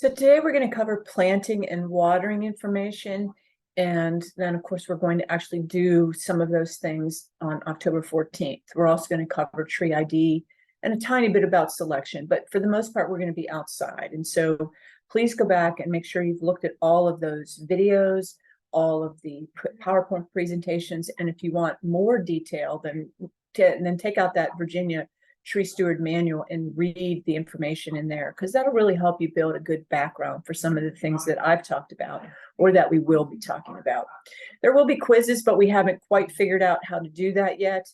So today we're going to cover planting and watering information. And then, of course, we're going to actually do some of those things on October 14th. We're also going to cover tree ID and a tiny bit about selection. But for the most part, we're going to be outside. And so please go back and make sure you've looked at all of those videos, all of the PowerPoint presentations. And if you want more detail, then take out that Virginia Tree Steward manual and read the information in there, because that'll really help you build a good background for some of the things that I've talked about or that we will be talking about. There will be quizzes, but we haven't quite figured out how to do that yet.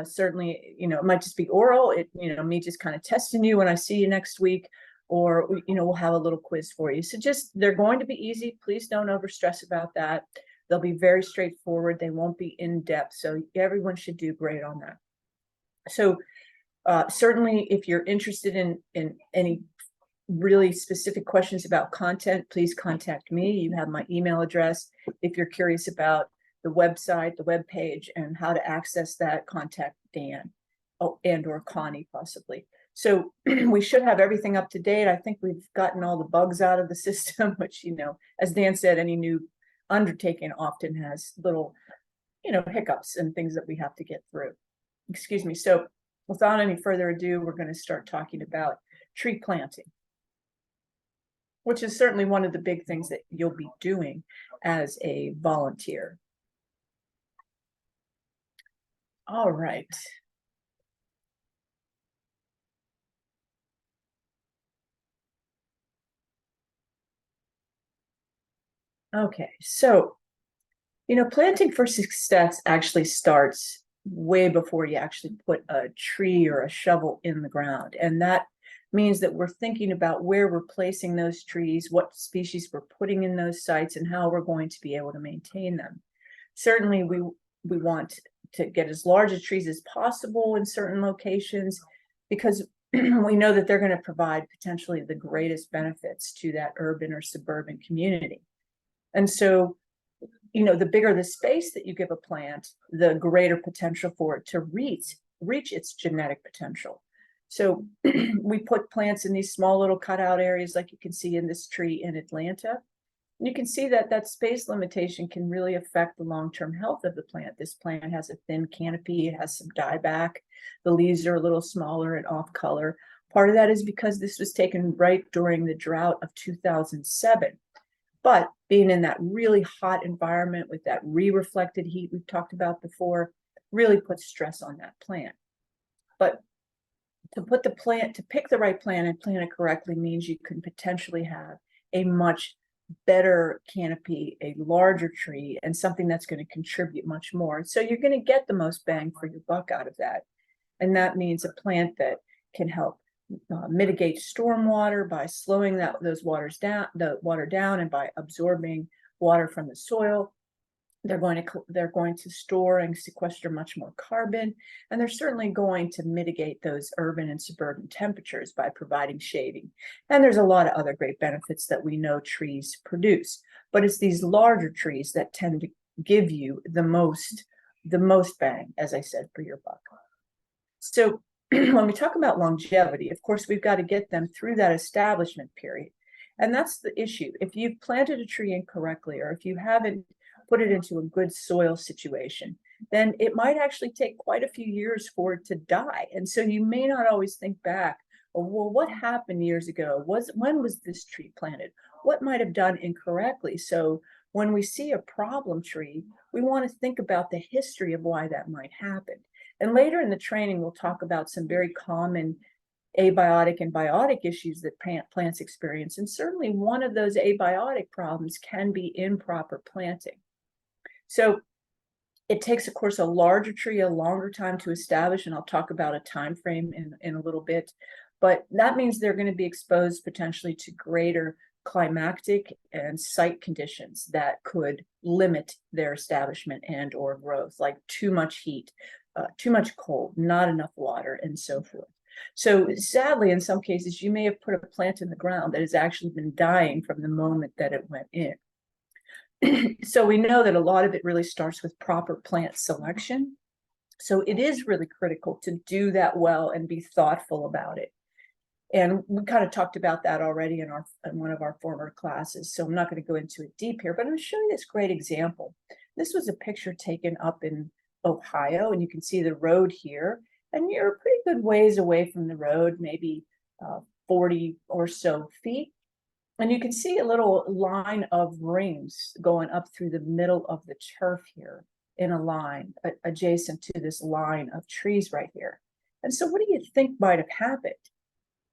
Certainly, it might just be oral. Me just kind of testing you when I see you next week, or, we'll have a little quiz for you. So they're going to be easy. Please don't overstress about that. They'll be very straightforward. They won't be in depth. So everyone should do great on that. So certainly, if you're interested in any really specific questions about content, please contact me. You have my email address. If you're curious about the website, the web page, and how to access that, contact Dan and or Connie possibly. So we should have everything up to date. I think we've gotten all the bugs out of the system, which, as Dan said, any new undertaking often has little, hiccups and things that we have to get through. Excuse me. So without any further ado, we're going to start talking about tree planting, which is certainly one of the big things that you'll be doing as a volunteer. All right. Okay, so, planting for success actually starts way before you actually put a tree or a shovel in the ground. And that means that we're thinking about where we're placing those trees, what species we're putting in those sites, and how we're going to be able to maintain them. Certainly, we want to get as large a trees as possible in certain locations, because we know that they're going to provide potentially the greatest benefits to that urban or suburban community. And so, the bigger the space that you give a plant, the greater potential for it to reach its genetic potential. So we put plants in these small little cutout areas, like you can see in this tree in Atlanta. You can see that space limitation can really affect the long-term health of the plant. This plant has a thin canopy, it has some dieback, the leaves are a little smaller and off color. Part of that is because this was taken right during the drought of 2007. But being in that really hot environment with that re-reflected heat we've talked about before really puts stress on that plant. But to pick the right plant and plant it correctly means you can potentially have a much better canopy, a larger tree, and something that's going to contribute much more. So you're going to get the most bang for your buck out of that. And that means a plant that can help mitigate stormwater by slowing the water down, and by absorbing water from the soil. They're going to store and sequester much more carbon, and they're certainly going to mitigate those urban and suburban temperatures by providing shading. And there's a lot of other great benefits that we know trees produce, but it's these larger trees that tend to give you the most bang, as I said, for your buck. So when we talk about longevity, of course, we've got to get them through that establishment period. And that's the issue. If you've planted a tree incorrectly, or if you haven't put it into a good soil situation, then it might actually take quite a few years for it to die. And so you may not always think back, well, what happened years ago? When was this tree planted? What might have done incorrectly? So when we see a problem tree, we want to think about the history of why that might happen. And later in the training, we'll talk about some very common abiotic and biotic issues that plants experience. And certainly one of those abiotic problems can be improper planting. So it takes, of course, a larger tree a longer time to establish, and I'll talk about a time frame in a little bit. But that means they're going to be exposed potentially to greater climatic and site conditions that could limit their establishment and or growth, like too much heat, too much cold, not enough water, and so forth. So sadly, in some cases, you may have put a plant in the ground that has actually been dying from the moment that it went in. So we know that a lot of it really starts with proper plant selection. So it is really critical to do that well and be thoughtful about it. And we kind of talked about that already in one of our former classes. So I'm not going to go into it deep here, but I'm going to show you this great example. This was a picture taken up in Ohio, and you can see the road here. And you're a pretty good ways away from the road, maybe 40 or so feet. And you can see a little line of rings going up through the middle of the turf here in a line adjacent to this line of trees right here. And so what do you think might have happened?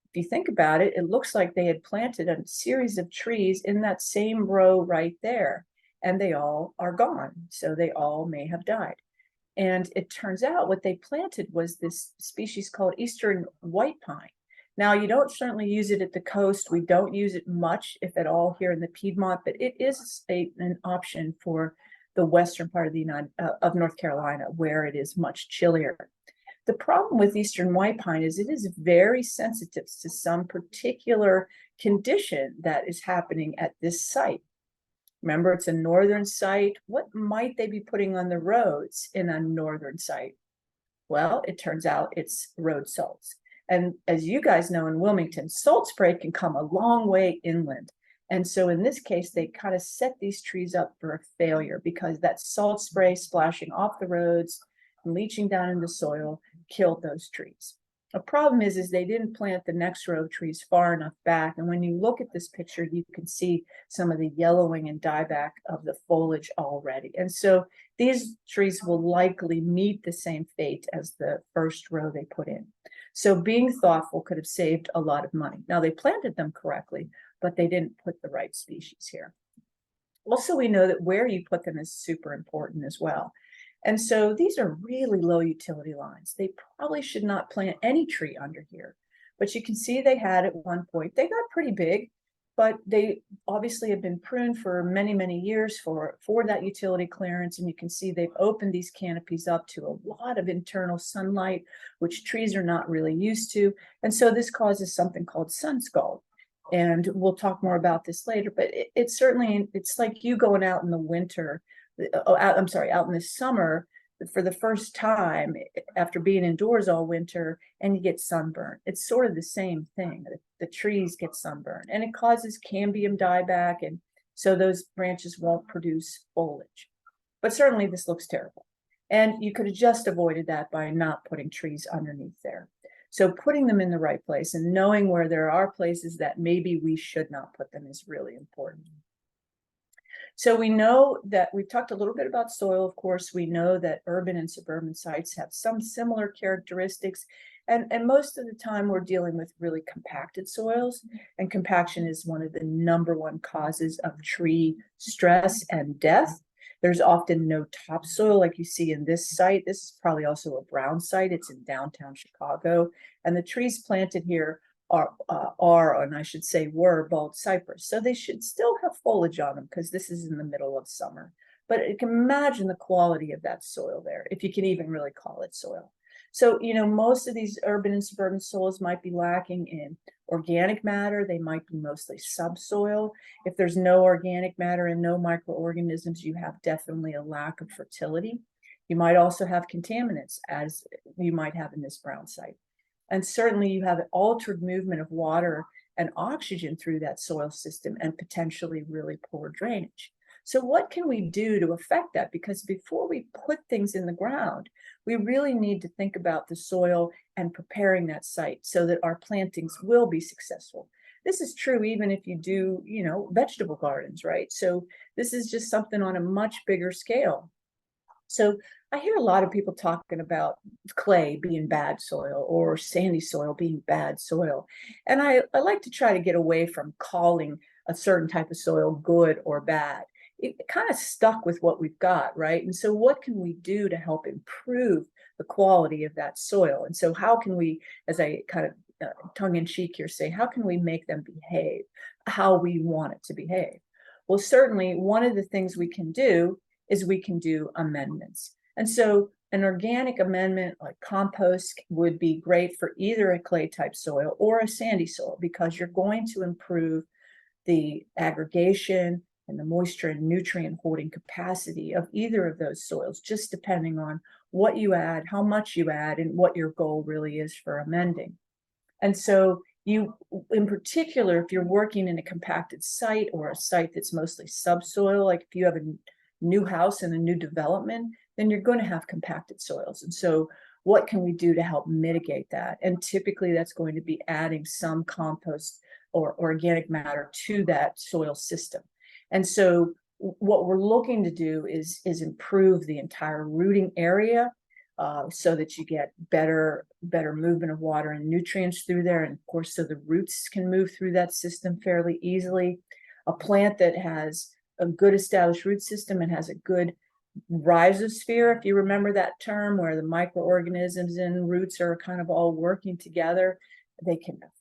If you think about it, it looks like they had planted a series of trees in that same row right there, and they all are gone. So they all may have died. And it turns out what they planted was this species called Eastern white pine. Now, you don't certainly use it at the coast. We don't use it much, if at all, here in the Piedmont, but it is an option for the western part of of North Carolina, where it is much chillier. The problem with Eastern white pine is it is very sensitive to some particular condition that is happening at this site. Remember, it's a northern site. What might they be putting on the roads in a northern site? Well, it turns out it's road salts. And as you guys know, in Wilmington, salt spray can come a long way inland. And so in this case, they kind of set these trees up for a failure because that salt spray splashing off the roads and leaching down in the soil killed those trees. The problem is they didn't plant the next row of trees far enough back. And when you look at this picture, you can see some of the yellowing and dieback of the foliage already. And so these trees will likely meet the same fate as the first row they put in. So being thoughtful could have saved a lot of money. Now, they planted them correctly, but they didn't put the right species here. Also, we know that where you put them is super important as well. And so these are really low utility lines. They probably should not plant any tree under here. But you can see they had at one point, they got pretty big, but they obviously have been pruned for many, many years for that utility clearance. And you can see they've opened these canopies up to a lot of internal sunlight, which trees are not really used to. And so this causes something called sun scald. And we'll talk more about this later, but it's certainly, it's like you going out in the winter, out in the summer for the first time after being indoors all winter, and you get sunburn. It's sort of the same thing. The trees get sunburned and it causes cambium dieback, and so those branches won't produce foliage. But certainly this looks terrible, and you could have just avoided that by not putting trees underneath there. So putting them in the right place and knowing where there are places that maybe we should not put them is really important. So we know that we've talked a little bit about soil, of course. We know that urban and suburban sites have some similar characteristics. And most of the time we're dealing with really compacted soils. And compaction is one of the #1 causes of tree stress and death. There's often no topsoil like you see in this site. This is probably also a brown site. It's in downtown Chicago. And the trees planted here and I should say were bald cypress. So they should still have foliage on them because this is in the middle of summer. But you can imagine the quality of that soil there, if you can even really call it soil. So, most of these urban and suburban soils might be lacking in organic matter. They might be mostly subsoil. If there's no organic matter and no microorganisms, you have definitely a lack of fertility. You might also have contaminants, as you might have in this brown site. And certainly you have an altered movement of water and oxygen through that soil system and potentially really poor drainage. So what can we do to affect that? Because before we put things in the ground, we really need to think about the soil and preparing that site so that our plantings will be successful. This is true even if you do, vegetable gardens, right? So this is just something on a much bigger scale. So I hear a lot of people talking about clay being bad soil or sandy soil being bad soil. And I like to try to get away from calling a certain type of soil good or bad. It kind of stuck with what we've got, right? And so what can we do to help improve the quality of that soil? And so how can we, as I kind of tongue in cheek here, say, how can we make them behave how we want it to behave? Well, certainly one of the things we can do is we can do amendments. And so an organic amendment like compost would be great for either a clay type soil or a sandy soil, because you're going to improve the aggregation and the moisture and nutrient holding capacity of either of those soils, just depending on what you add, how much you add, and what your goal really is for amending. And so in particular, if you're working in a compacted site or a site that's mostly subsoil, like if you have a new house and a new development, then you're going to have compacted soils. And so what can we do to help mitigate that? And typically that's going to be adding some compost or organic matter to that soil system. And so what we're looking to do is improve the entire rooting area, so that you get better movement of water and nutrients through there. And of course, so the roots can move through that system fairly easily. A plant that has a good established root system and has a good rhizosphere, if you remember that term, where the microorganisms and roots are kind of all working together,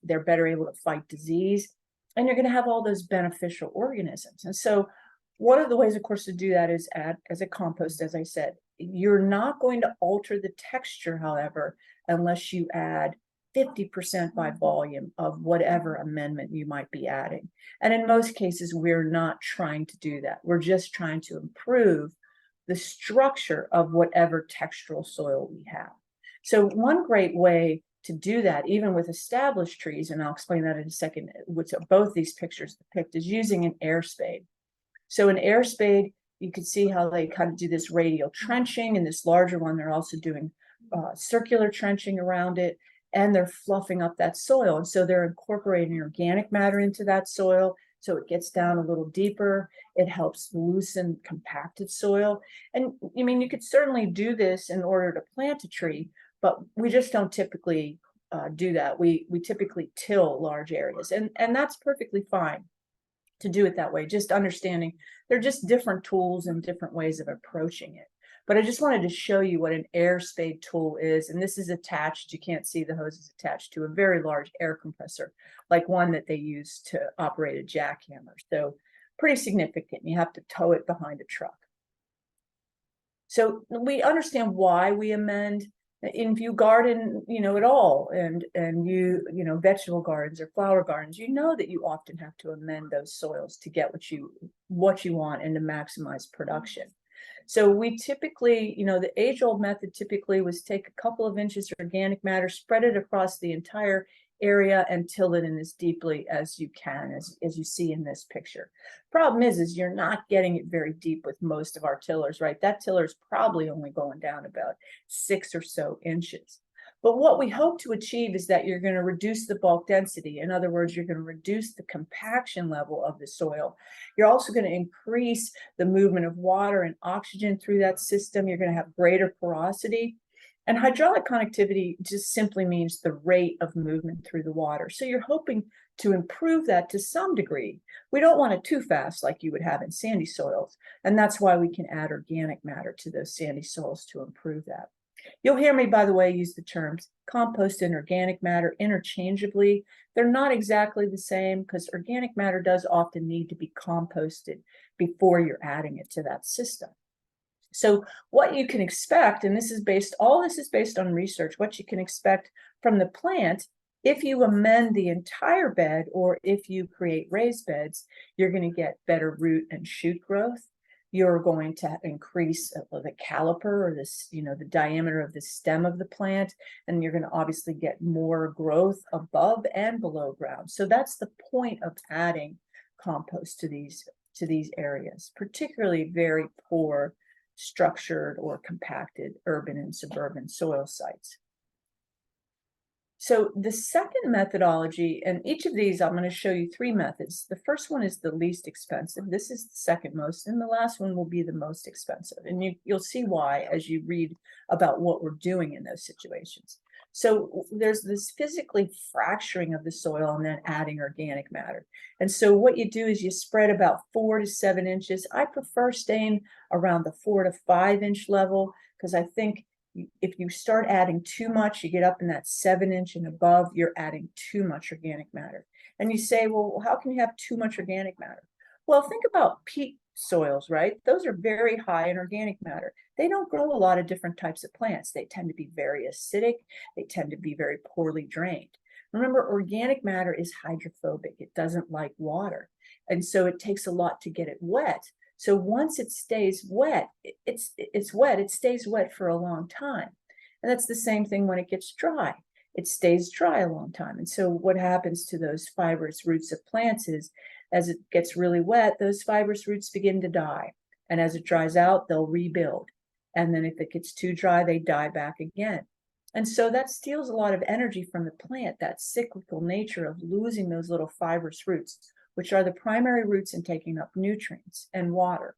they're better able to fight disease, and you're going to have all those beneficial organisms. And so one of the ways, of course, to do that is add as a compost, as I said. You're not going to alter the texture, however, unless you add 50% by volume of whatever amendment you might be adding. And in most cases, we're not trying to do that. We're just trying to improve the structure of whatever textural soil we have. So one great way to do that, even with established trees, and I'll explain that in a second, which both these pictures depict, is using an air spade. So an air spade, you can see how they kind of do this radial trenching, and this larger one, they're also doing circular trenching around it, and they're fluffing up that soil. And so they're incorporating organic matter into that soil, so it gets down a little deeper. It helps loosen compacted soil. And I mean, you could certainly do this in order to plant a tree, but we just don't typically do that. We typically till large areas, and that's perfectly fine to do it that way. Just understanding they're just different tools and different ways of approaching it. But I just wanted to show you what an air spade tool is. And this is attached, you can't see the hose is attached to a very large air compressor, like one that they use to operate a jackhammer. So pretty significant. You have to tow it behind a truck. So we understand why we amend. If you garden, at all, and you vegetable gardens or flower gardens, that you often have to amend those soils to get what you want and to maximize production. So we typically, the age-old method typically was take a couple of inches of organic matter, spread it across the entire area, and till it in as deeply as you can, as you see in this picture. Problem is you're not getting it very deep with most of our tillers, right? That tiller is probably only going down about 6 or so inches. But what we hope to achieve is that you're going to reduce the bulk density. In other words, you're going to reduce the compaction level of the soil. You're also going to increase the movement of water and oxygen through that system. You're going to have greater porosity. And hydraulic conductivity just simply means the rate of movement through the water. So you're hoping to improve that to some degree. We don't want it too fast like you would have in sandy soils. And that's why we can add organic matter to those sandy soils to improve that. You'll hear me, by the way, use the terms compost and organic matter interchangeably. They're not exactly the same because organic matter does often need to be composted before you're adding it to that system. So what you can expect, and all this is based on research, what you can expect from the plant, if you amend the entire bed or if you create raised beds, you're going to get better root and shoot growth. You're going to increase the caliper, or this, the diameter of the stem of the plant, and you're going to obviously get more growth above and below ground. So that's the point of adding compost to these areas, particularly very poor structured or compacted urban and suburban soil sites. So the second methodology, and each of these, I'm going to show you 3 methods. The first one is the least expensive. This is the second most, and the last one will be the most expensive. And you'll see why as you read about what we're doing in those situations. So there's this physically fracturing of the soil and then adding organic matter. And so what you do is you spread about 4 to 7 inches. I prefer staying around the 4 to 5 inch level, because I think if you start adding too much, you get up in that 7-inch and above, you're adding too much organic matter. And you say, well, how can you have too much organic matter? Well, think about peat soils, right? Those are very high in organic matter. They don't grow a lot of different types of plants. They tend to be very acidic. They tend to be very poorly drained. Remember, organic matter is hydrophobic. It doesn't like water. And so it takes a lot to get it wet. So once it stays wet, it's wet, it stays wet for a long time. And that's the same thing when it gets dry. it stays dry a long time. And so what happens to those fibrous roots of plants is, as it gets really wet, those fibrous roots begin to die. And as it dries out, they'll rebuild. And then if it gets too dry, they die back again. And so that steals a lot of energy from the plant, that cyclical nature of losing those little fibrous roots, which are the primary roots in taking up nutrients and water.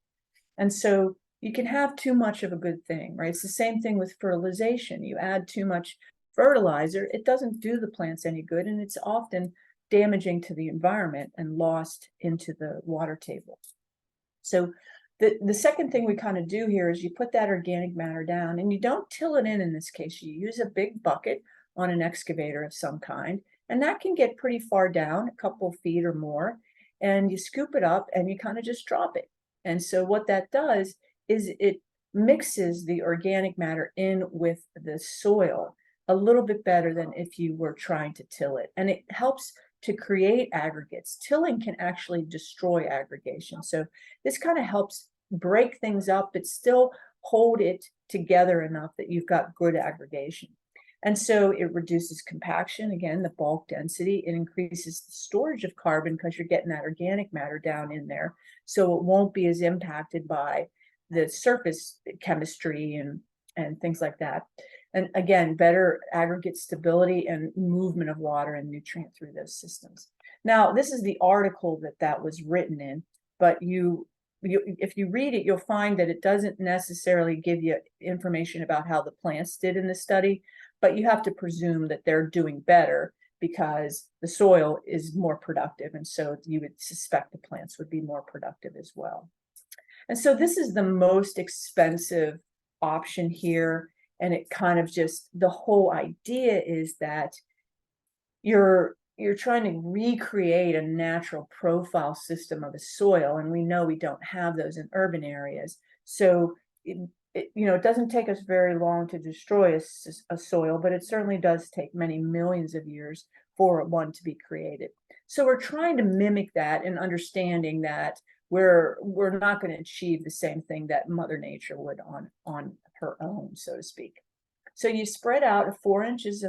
And so you can have too much of a good thing, right? It's the same thing with fertilization. You add too much fertilizer, it doesn't do the plants any good, and it's often damaging to the environment and lost into the water table. So the second thing we kind of do here is you put that organic matter down, and you don't till it in this case. You use a big bucket on an excavator of some kind, and that can get pretty far down, a couple of feet or more, and you scoop it up and you kind of just drop it. And so what that does is it mixes the organic matter in with the soil a little bit better than if you were trying to till it. And it helps to create aggregates. Tilling can actually destroy aggregation. So this kind of helps break things up, but still hold it together enough that you've got good aggregation. And so it reduces compaction, again, the bulk density. It increases the storage of carbon because you're getting that organic matter down in there. So it won't be as impacted by the surface chemistry and things like that. And again, better aggregate stability and movement of water and nutrient through those systems. Now, this is the article that was written in, but if you read it, you'll find that it doesn't necessarily give you information about how the plants did in the study, but you have to presume that they're doing better because the soil is more productive. And so you would suspect the plants would be more productive as well. And so this is the most expensive option here. And it kind of just, the whole idea is that you're trying to recreate a natural profile system of a soil. And we know we don't have those in urban areas. So it doesn't take us very long to destroy a soil, but it certainly does take many millions of years for one to be created. So we're trying to mimic that and understanding that we're not going to achieve the same thing that Mother Nature would on her own, so to speak. So you spread out 4 inches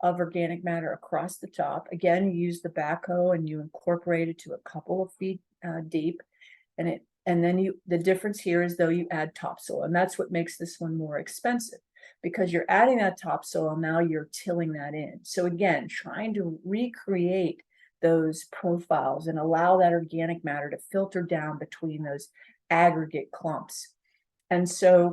of organic matter across the top. Again, you use the backhoe and you incorporate it to a couple of feet deep, and then the difference here is though you add topsoil, and that's what makes this one more expensive because you're adding that topsoil, now you're tilling that in. So again, trying to recreate those profiles and allow that organic matter to filter down between those aggregate clumps. And so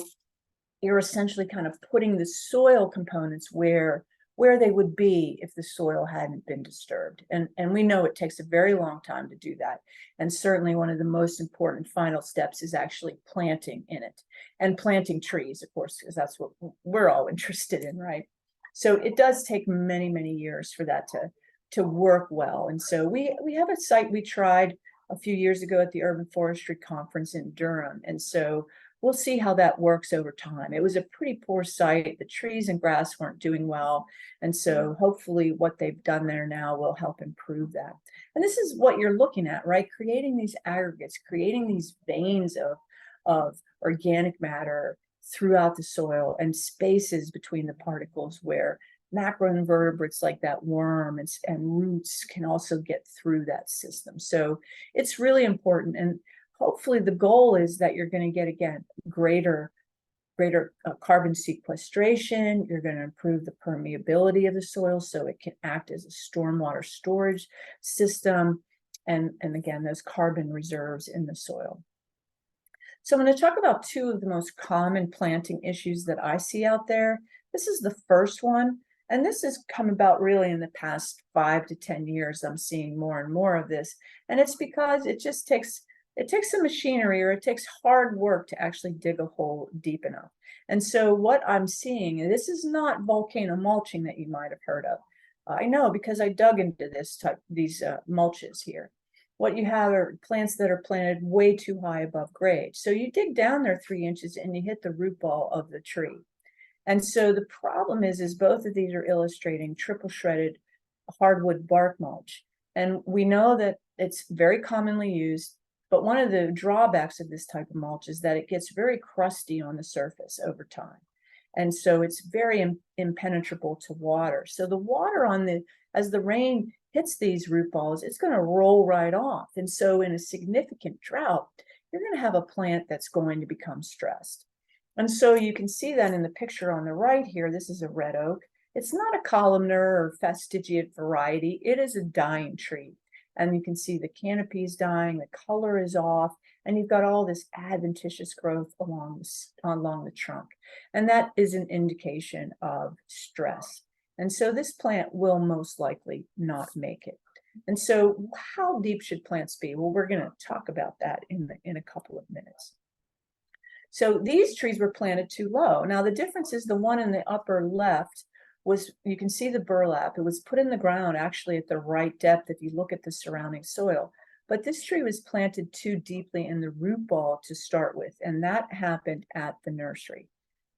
you're essentially kind of putting the soil components where they would be if the soil hadn't been disturbed. And we know it takes a very long time to do that. And certainly one of the most important final steps is actually planting in it and planting trees, of course, because that's what we're all interested in, right? So it does take many, many years for that to work well. And so we have a site we tried a few years ago at the Urban Forestry Conference in Durham. And so we'll see how that works over time. It was a pretty poor site. The trees and grass weren't doing well. And so hopefully what they've done there now will help improve that. And this is what you're looking at, right? Creating these aggregates, creating these veins of organic matter throughout the soil and spaces between the particles where macroinvertebrates like that worm and roots can also get through that system. So it's really important. And hopefully the goal is that you're going to get, again, greater carbon sequestration. You're going to improve the permeability of the soil so it can act as a stormwater storage system. And again, those carbon reserves in the soil. So I'm going to talk about 2 of the most common planting issues that I see out there. This is the first one. And this has come about really in the past 5 to 10 years. I'm seeing more and more of this. And it's because it takes some machinery, or it takes hard work to actually dig a hole deep enough. And so what I'm seeing, and this is not volcano mulching that you might have heard of. I know because I dug into these mulches here. What you have are plants that are planted way too high above grade. So you dig down there 3 inches and you hit the root ball of the tree. And so the problem is both of these are illustrating triple shredded hardwood bark mulch. And we know that it's very commonly used, but one of the drawbacks of this type of mulch is that it gets very crusty on the surface over time. And so it's very impenetrable to water. So the water as the rain hits these root balls, it's going to roll right off. And so in a significant drought, you're going to have a plant that's going to become stressed. And so you can see that in the picture on the right here. This is a red oak. It's not a columnar or fastigiate variety. It is a dying tree. And you can see the canopy is dying, the color is off, and you've got all this adventitious growth along the trunk. And that is an indication of stress. And so this plant will most likely not make it. And so how deep should plants be? Well, we're going to talk about that in a couple of minutes. So these trees were planted too low. Now the difference is the one in the upper left was, you can see the burlap. It was put in the ground actually at the right depth if you look at the surrounding soil. But this tree was planted too deeply in the root ball to start with, and that happened at the nursery.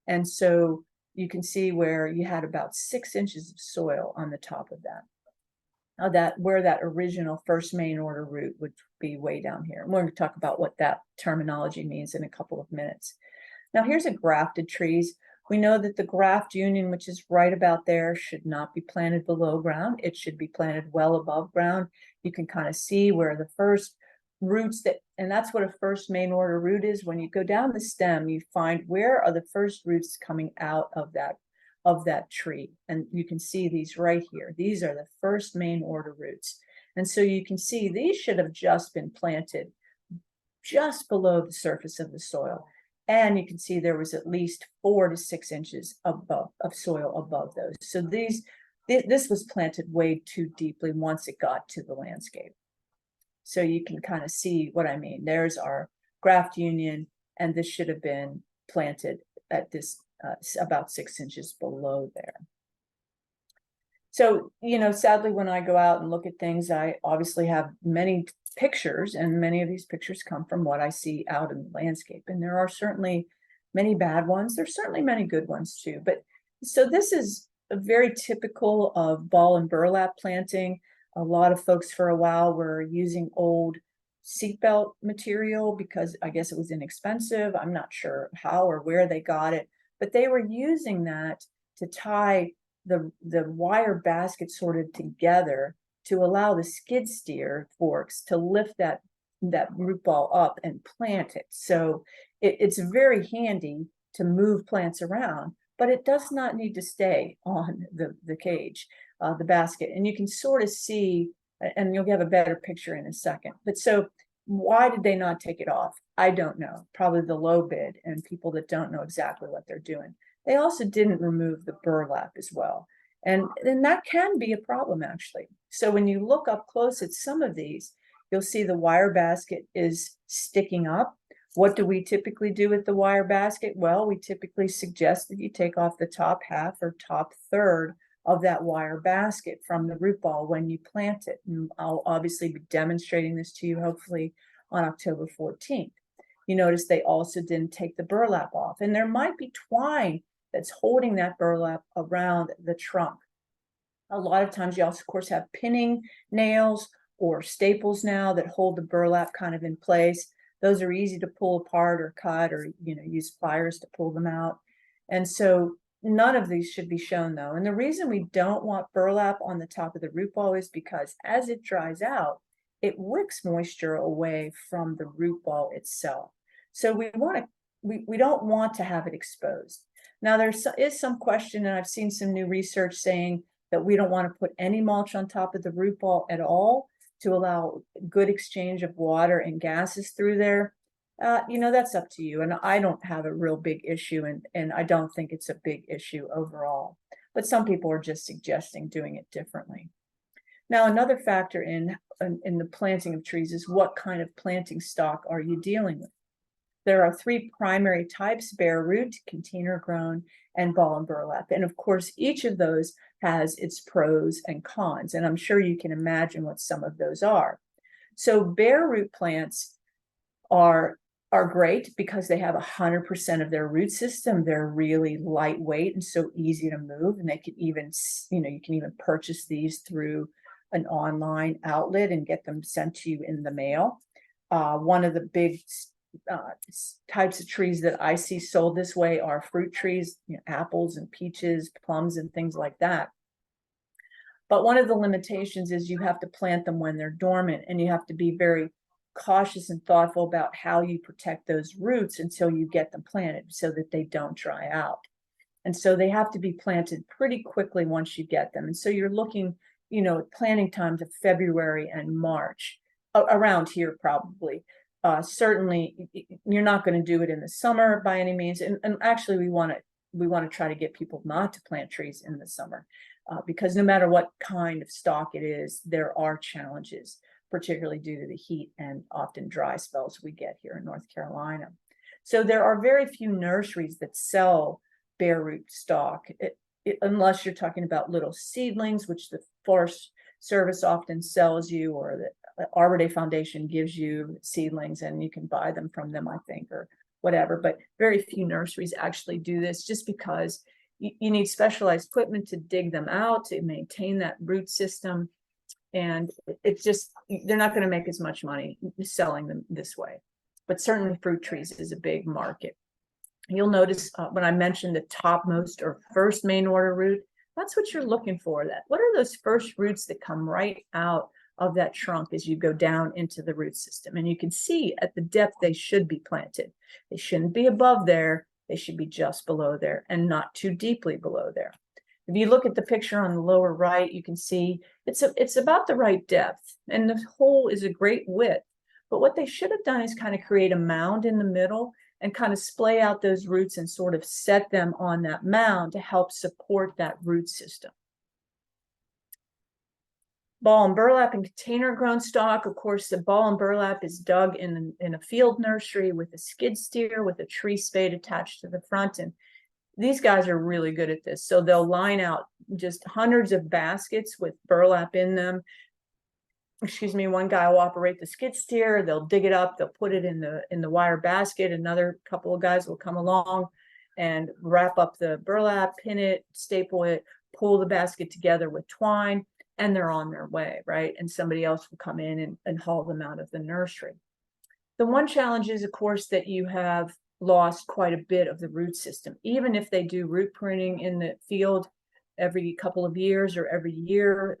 And so you can see where you had about 6 inches of soil on the top of that. Now where that original first main order root would be way down here. And we're going to talk about what that terminology means in a couple of minutes. Now here's a grafted trees. We know that the graft union, which is right about there, should not be planted below ground. It should be planted well above ground. You can kind of see where the first roots and that's what a first main order root is. When you go down the stem, you find where are the first roots coming out of that tree. And you can see these right here. These are the first main order roots. And so you can see these should have just been planted just below the surface of the soil. And you can see there was at least 4 to 6 inches of soil above those. So this was planted way too deeply once it got to the landscape. So you can kind of see what I mean. There's our graft union, and this should have been planted at this about 6 inches below there. So, sadly, when I go out and look at things, I obviously have many pictures, and many of these pictures come from what I see out in the landscape. And there are certainly many bad ones. There's certainly many good ones too. But so this is very typical of ball and burlap planting. A lot of folks for a while were using old seatbelt material because I guess it was inexpensive. I'm not sure how or where they got it, but they were using that to tie the wire basket sort of together to allow the skid steer forks to lift that root ball up and plant it. So it's very handy to move plants around, but it does not need to stay on the cage, the basket. And you can sort of see, and you'll have a better picture in a second. But so why did they not take it off? I don't know. Probably the low bid and people that don't know exactly what they're doing. They also didn't remove the burlap as well. And that can be a problem, actually. So when you look up close at some of these, you'll see the wire basket is sticking up. What do we typically do with the wire basket? Well, we typically suggest that you take off the top half or top third of that wire basket from the root ball when you plant it. And I'll obviously be demonstrating this to you, hopefully, on October 14th. You notice they also didn't take the burlap off. And there might be twine that's holding that burlap around the trunk. A lot of times you also, of course, have pinning nails or staples now that hold the burlap kind of in place. Those are easy to pull apart or cut, or use pliers to pull them out. And so none of these should be shown, though. And the reason we don't want burlap on the top of the root ball is because as it dries out, it wicks moisture away from the root ball itself. So we don't want to have it exposed. Now, there is some question, and I've seen some new research saying that we don't want to put any mulch on top of the root ball at all to allow good exchange of water and gases through there. That's up to you. And I don't have a real big issue, and I don't think it's a big issue overall. But some people are just suggesting doing it differently. Now, another factor in the planting of trees is what kind of planting stock are you dealing with? There are 3 primary types: bare root, container grown, and ball and burlap. And of course, each of those has its pros and cons. And I'm sure you can imagine what some of those are. So bare root plants are great because they have 100% of their root system. They're really lightweight and so easy to move. And they can even, you can even purchase these through an online outlet and get them sent to you in the mail. One of the big types of trees that I see sold this way are fruit trees, apples and peaches, plums and things like that. But one of the limitations is you have to plant them when they're dormant, and you have to be very cautious and thoughtful about how you protect those roots until you get them planted so that they don't dry out. And so they have to be planted pretty quickly once you get them. And so you're looking, at planting times of February and March, around here probably. Certainly, you're not going to do it in the summer by any means. And actually, we want to try to get people not to plant trees in the summer, because no matter what kind of stock it is, there are challenges, particularly due to the heat and often dry spells we get here in North Carolina. So there are very few nurseries that sell bare root stock, unless you're talking about little seedlings, which the Forest Service often sells you, or the Arbor Day Foundation gives you seedlings and you can buy them from them, I think, or whatever. But very few nurseries actually do this, just because you need specialized equipment to dig them out, to maintain that root system. And it's just, they're not going to make as much money selling them this way. But certainly fruit trees is a big market. You'll notice when I mentioned the topmost or first main order root, that's what you're looking for. What are those first roots that come right out of that trunk as you go down into the root system? And you can see at the depth they should be planted. They shouldn't be above there. They should be just below there and not too deeply below there. If you look at the picture on the lower right, you can see it's about the right depth, and the hole is a great width. But what they should have done is kind of create a mound in the middle and kind of splay out those roots and sort of set them on that mound to help support that root system. Ball and burlap and container grown stock. Of course, the ball and burlap is dug in a field nursery with a skid steer with a tree spade attached to the front. And these guys are really good at this. So they'll line out just hundreds of baskets with burlap in them. Excuse me, one guy will operate the skid steer, they'll dig it up, they'll put it in the wire basket. Another couple of guys will come along and wrap up the burlap, pin it, staple it, pull the basket together with twine, and they're on their way, right? And somebody else will come in and haul them out of the nursery. The one challenge is, of course, that you have lost quite a bit of the root system. Even if they do root pruning in the field every couple of years or every year,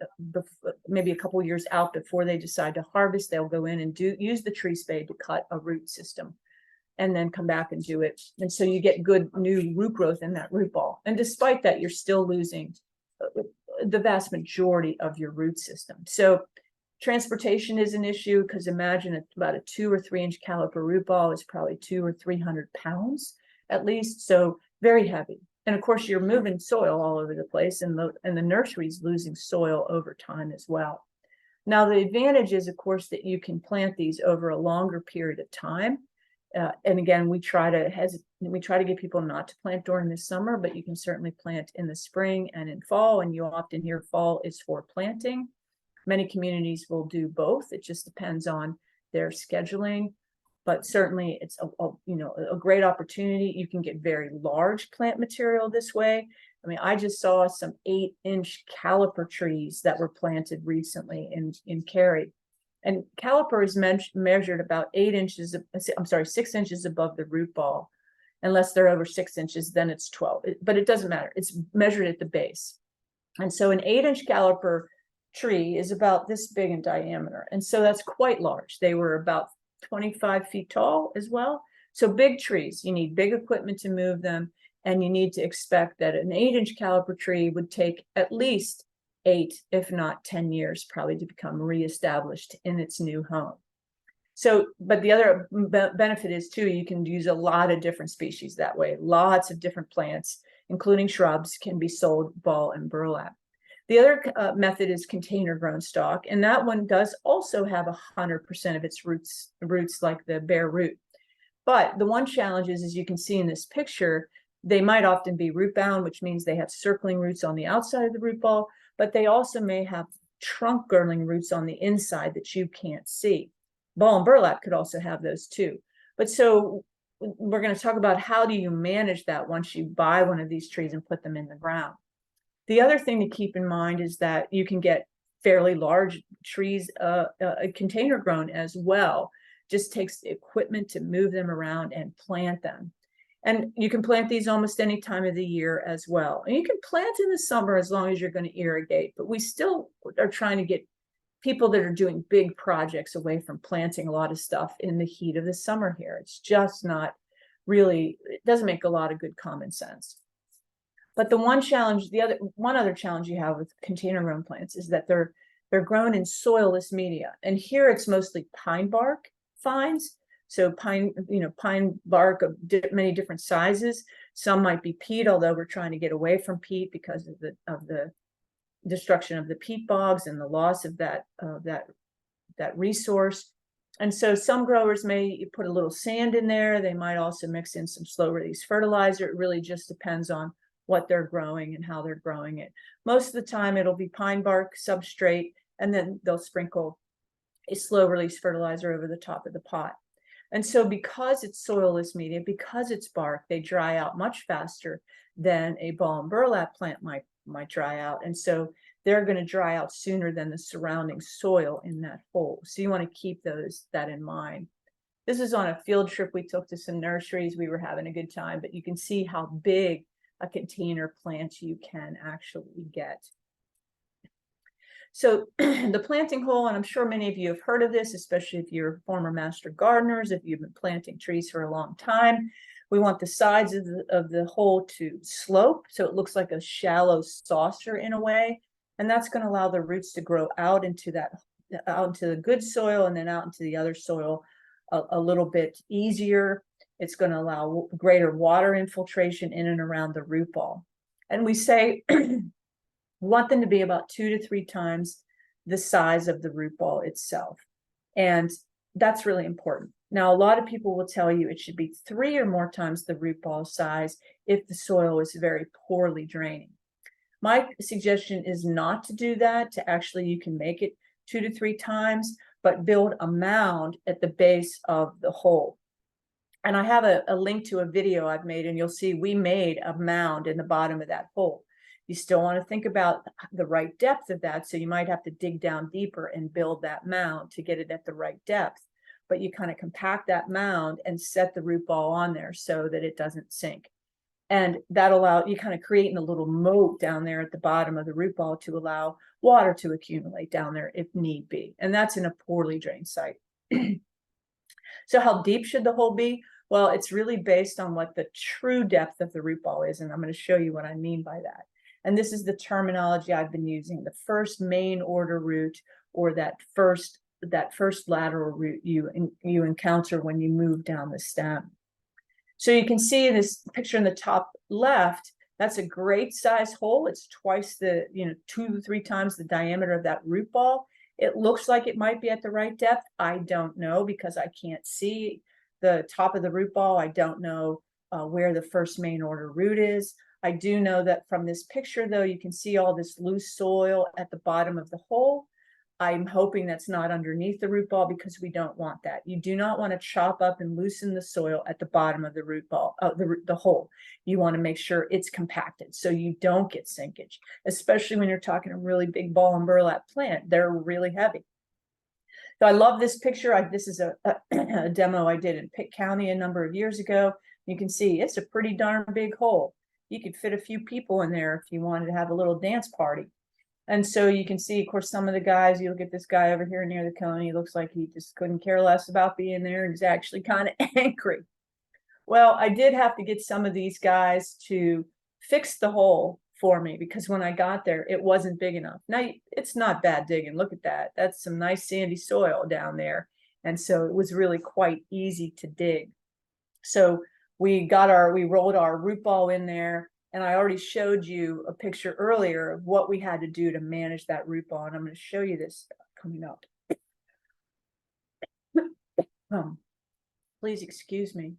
maybe a couple of years out before they decide to harvest, they'll go in and use the tree spade to cut a root system and then come back and do it. And so you get good new root growth in that root ball. And despite that, you're still losing the vast majority of your root system. So transportation is an issue, because imagine about a 2 or 3 inch caliper root ball is probably 200 or 300 pounds at least. So very heavy. And of course, you're moving soil all over the place, and the nursery's losing soil over time as well. Now, the advantage is, of course, that you can plant these over a longer period of time. And again, we try to get people not to plant during the summer, but you can certainly plant in the spring and in fall. And you often hear fall is for planting. Many communities will do both. It just depends on their scheduling. But certainly it's a great opportunity. You can get very large plant material this way. I mean, I just saw some 8-inch caliper trees that were planted recently in Cary. And caliper is measured about 6 inches above the root ball. Unless they're over 6 inches, then it's 12. But it doesn't matter. It's measured at the base. And so an 8-inch caliper tree is about this big in diameter. And so that's quite large. They were about 25 feet tall as well. So big trees, you need big equipment to move them, and you need to expect that an 8-inch caliper tree would take at least 8, if not 10 years, probably to become reestablished in its new home. So, but the other benefit is too, you can use a lot of different species that way. Lots of different plants, including shrubs, can be sold ball and burlap. The other method is container grown stock, and that one does also have 100% of its roots like the bare root. But the one challenge is, as you can see in this picture, they might often be root bound, which means they have circling roots on the outside of the root ball, but they also may have trunk girdling roots on the inside that you can't see. Ball and burlap could also have those too. But so we're going to talk about how do you manage that once you buy one of these trees and put them in the ground. The other thing to keep in mind is that you can get fairly large trees container grown as well. just takes equipment to move them around and plant them. And you can plant these almost any time of the year as well. And you can plant in the summer as long as you're going to irrigate, but we still are trying to get people that are doing big projects away from planting a lot of stuff in the heat of the summer here. It's just not really, it doesn't make a lot of good common sense. But the one other challenge you have with container grown plants is that they're grown in soilless media. And here it's mostly pine bark fines. So pine bark of many different sizes. Some might be peat, although we're trying to get away from peat because of the destruction of the peat bogs and the loss of that resource. And so some growers may put a little sand in there. They might also mix in some slow release fertilizer. It really just depends on what they're growing and how they're growing it. Most of the time it'll be pine bark substrate, and then they'll sprinkle a slow release fertilizer over the top of the pot. And so because it's soilless media, because it's bark, they dry out much faster than a ball and burlap plant might dry out. And so they're going to dry out sooner than the surrounding soil in that hole. So you want to keep that in mind. This is on a field trip we took to some nurseries. We were having a good time, but you can see how big a container plant you can actually get. So the planting hole, and I'm sure many of you have heard of this, especially if you're former master gardeners, if you've been planting trees for a long time. We want the sides of the hole to slope, so it looks like a shallow saucer in a way, and that's going to allow the roots to grow out into the good soil and then out into the other soil a little bit easier. It's going to allow greater water infiltration in and around the root ball. And we say want them to be about 2 to 3 times the size of the root ball itself. And that's really important. Now, a lot of people will tell you it should be 3 or more times the root ball size if the soil is very poorly draining. My suggestion is not to do that. You can make it 2 to 3 times, but build a mound at the base of the hole. And I have a link to a video I've made, and you'll see we made a mound in the bottom of that hole. You still want to think about the right depth of that, so you might have to dig down deeper and build that mound to get it at the right depth. But you kind of compact that mound and set the root ball on there so that it doesn't sink. And that allows you kind of creating a little moat down there at the bottom of the root ball to allow water to accumulate down there if need be. And that's in a poorly drained site. So how deep should the hole be? Well, it's really based on what the true depth of the root ball is. And I'm going to show you what I mean by that. And this is the terminology I've been using: the first main order root, or that first lateral root you encounter when you move down the stem. So you can see this picture in the top left, that's a great size hole. It's twice 2 to 3 times the diameter of that root ball. It looks like it might be at the right depth. I don't know, because I can't see the top of the root ball. I don't know where the first main order root is. I do know that from this picture, though, you can see all this loose soil at the bottom of the hole. I'm hoping that's not underneath the root ball, because we don't want that. You do not want to chop up and loosen the soil at the bottom of the root ball, the hole. You want to make sure it's compacted so you don't get sinkage, especially when you're talking a really big ball and burlap plant. They're really heavy. So I love this picture. This is a demo I did in Pitt County a number of years ago. You can see it's a pretty darn big hole. You could fit a few people in there if you wanted to have a little dance party. And so you can see, of course, some of the guys, you look at this guy over here near the cone, he looks like he just couldn't care less about being there, and he's actually kind of angry. Well, I did have to get some of these guys to fix the hole for me, because when I got there, it wasn't big enough. Now, it's not bad digging. Look at that. That's some nice sandy soil down there. And so it was really quite easy to dig. So we rolled our root ball in there. And I already showed you a picture earlier of what we had to do to manage that root ball. And I'm going to show you this coming up. Please excuse me.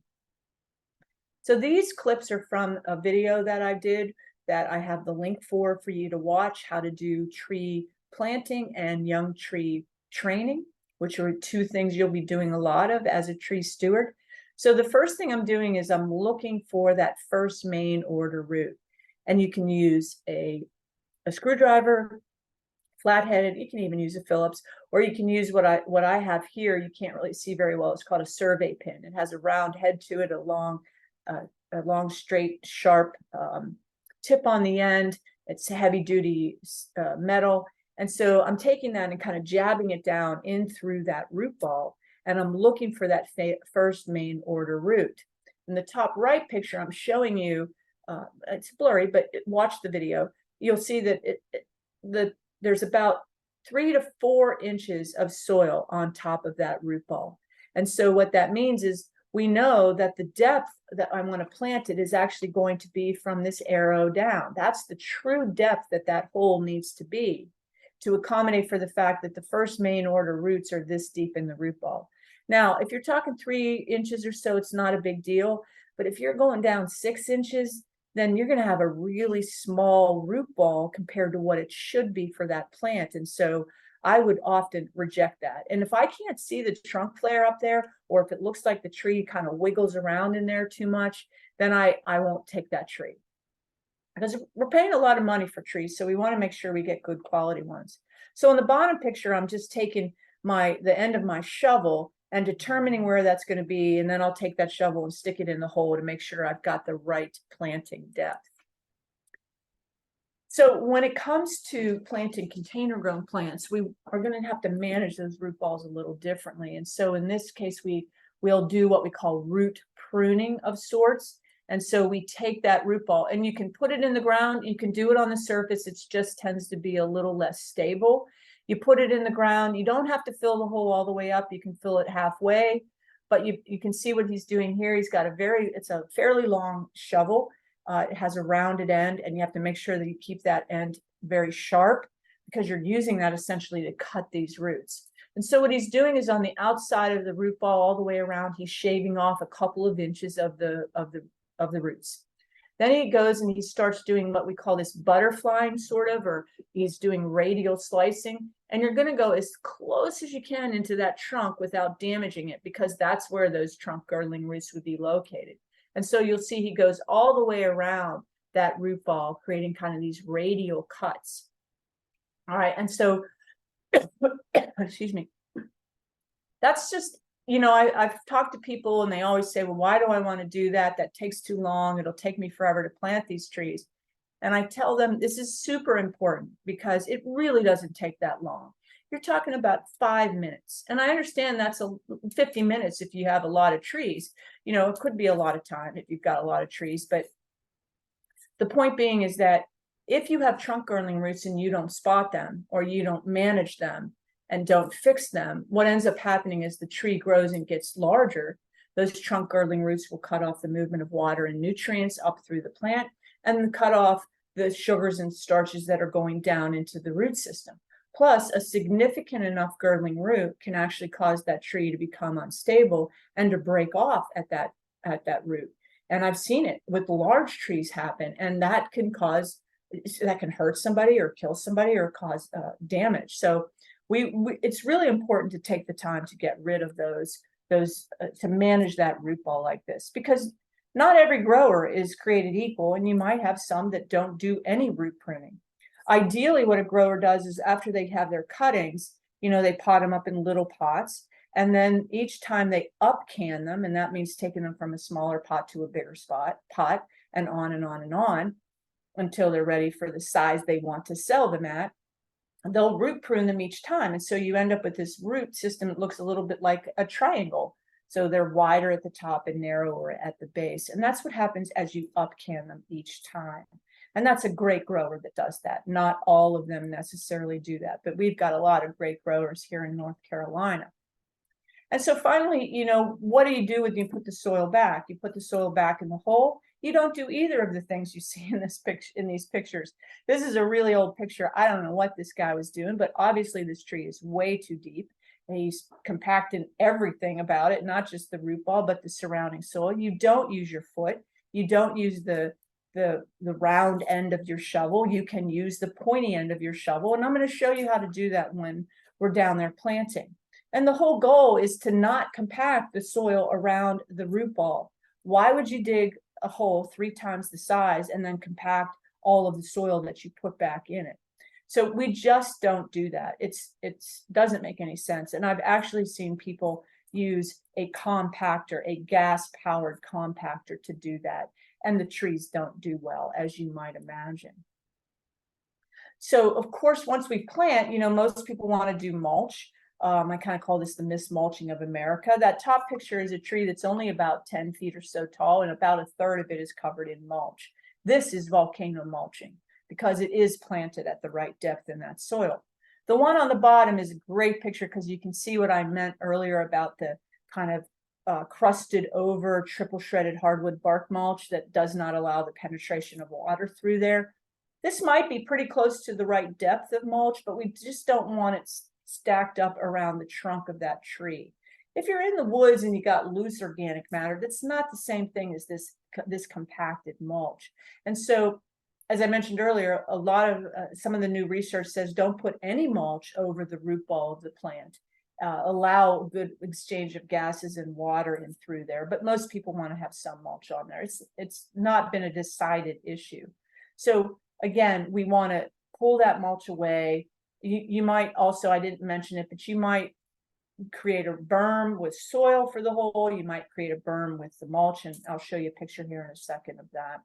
So these clips are from a video that I did that I have the link for you to watch, how to do tree planting and young tree training, which are 2 things you'll be doing a lot of as a tree steward. So the first thing I'm doing is I'm looking for that first main order root. And you can use a screwdriver, flat-headed. You can even use a Phillips, or you can use what I have here. You can't really see very well. It's called a survey pin. It has a round head to it, a long straight sharp tip on the end. It's heavy duty metal, and so I'm taking that and kind of jabbing it down in through that root ball, and I'm looking for that first main order root. In the top right picture, I'm showing you. It's blurry, but watch the video. You'll see that there's about 3 to 4 inches of soil on top of that root ball. And so what that means is we know that the depth that I want to plant it is actually going to be from this arrow down. That's the true depth that hole needs to be to accommodate for the fact that the first main order roots are this deep in the root ball. Now, if you're talking 3 inches or so, it's not a big deal. But if you're going down 6 inches, then you're going to have a really small root ball compared to what it should be for that plant. And so I would often reject that. And if I can't see the trunk flare up there, or if it looks like the tree kind of wiggles around in there too much, then I won't take that tree. Because we're paying a lot of money for trees, so we want to make sure we get good quality ones. So in the bottom picture, I'm just taking the end of my shovel and determining where that's going to be, and then I'll take that shovel and stick it in the hole to make sure I've got the right planting depth. So when it comes to planting container grown plants, we are going to have to manage those root balls a little differently. And so in this case, we'll do what we call root pruning of sorts. And so we take that root ball, and you can put it in the ground, you can do it on the surface, it just tends to be a little less stable. You put it in the ground, you don't have to fill the hole all the way up, you can fill it halfway, but you can see what he's doing here. He's got it's a fairly long shovel. It has a rounded end, and you have to make sure that you keep that end very sharp because you're using that essentially to cut these roots. And so what he's doing is on the outside of the root ball all the way around, he's shaving off a couple of inches of the roots. Then he goes and he starts doing what we call this butterflying sort of, or he's doing radial slicing. And you're going to go as close as you can into that trunk without damaging it, because that's where those trunk girdling roots would be located. And so you'll see he goes all the way around that root ball, creating kind of these radial cuts. All right, and so, excuse me, that's just, I've talked to people and they always say, well, why do I want to do that? That takes too long. It'll take me forever to plant these trees. And I tell them this is super important because it really doesn't take that long. You're talking about 5 minutes. And I understand that's 50 minutes if you have a lot of trees. It could be a lot of time if you've got a lot of trees. But the point being is that if you have trunk girdling roots and you don't spot them, or you don't manage them and don't fix them, what ends up happening is the tree grows and gets larger. Those trunk girdling roots will cut off the movement of water and nutrients up through the plant, and cut off the sugars and starches that are going down into the root system. Plus, a significant enough girdling root can actually cause that tree to become unstable and to break off at that root. And I've seen it with large trees happen, and that can hurt somebody or kill somebody or cause damage. So it's really important to take the time to get rid of those to manage that root ball like this, because not every grower is created equal, and you might have some that don't do any root pruning. Ideally, what a grower does is after they have their cuttings, they pot them up in little pots, and then each time they upcan them, and that means taking them from a smaller pot to a bigger pot, and on and on and on until they're ready for the size they want to sell them at. They'll root prune them each time. And so you end up with this root system that looks a little bit like a triangle. So they're wider at the top and narrower at the base. And that's what happens as you upcan them each time. And that's a great grower that does that. Not all of them necessarily do that, but we've got a lot of great growers here in North Carolina. And so finally, what do you do when you put the soil back? You put the soil back in the hole. You don't do either of the things you see in these pictures. This is a really old picture. I don't know what this guy was doing, but obviously this tree is way too deep. And he's compacting everything about it, not just the root ball, but the surrounding soil. You don't use your foot. You don't use the round end of your shovel. You can use the pointy end of your shovel. And I'm going to show you how to do that when we're down there planting. And the whole goal is to not compact the soil around the root ball. Why would you dig a hole 3 times the size and then compact all of the soil that you put back in it? So we just don't do that. It doesn't make any sense. And I've actually seen people use a compactor, a gas-powered compactor to do that. And the trees don't do well, as you might imagine. So of course, once we plant, most people want to do mulch. I kind of call this the mismulching of America. That top picture is a tree that's only about 10 feet or so tall, and about a third of it is covered in mulch. This is volcano mulching because it is planted at the right depth in that soil. The one on the bottom is a great picture because you can see what I meant earlier about the kind of crusted over triple shredded hardwood bark mulch that does not allow the penetration of water through there. This might be pretty close to the right depth of mulch, but we just don't want it stacked up around the trunk of that tree. If you're in the woods and you got loose organic matter, that's not the same thing as this compacted mulch. And so, as I mentioned earlier, a lot of some of the new research says don't put any mulch over the root ball of the plant. Allow good exchange of gases and water in through there, but most people want to have some mulch on there. It's not been a decided issue. So again, we want to pull that mulch away. You might also, I didn't mention it, but you might create a berm with soil for the hole. You might create a berm with the mulch, and I'll show you a picture here in a second of that.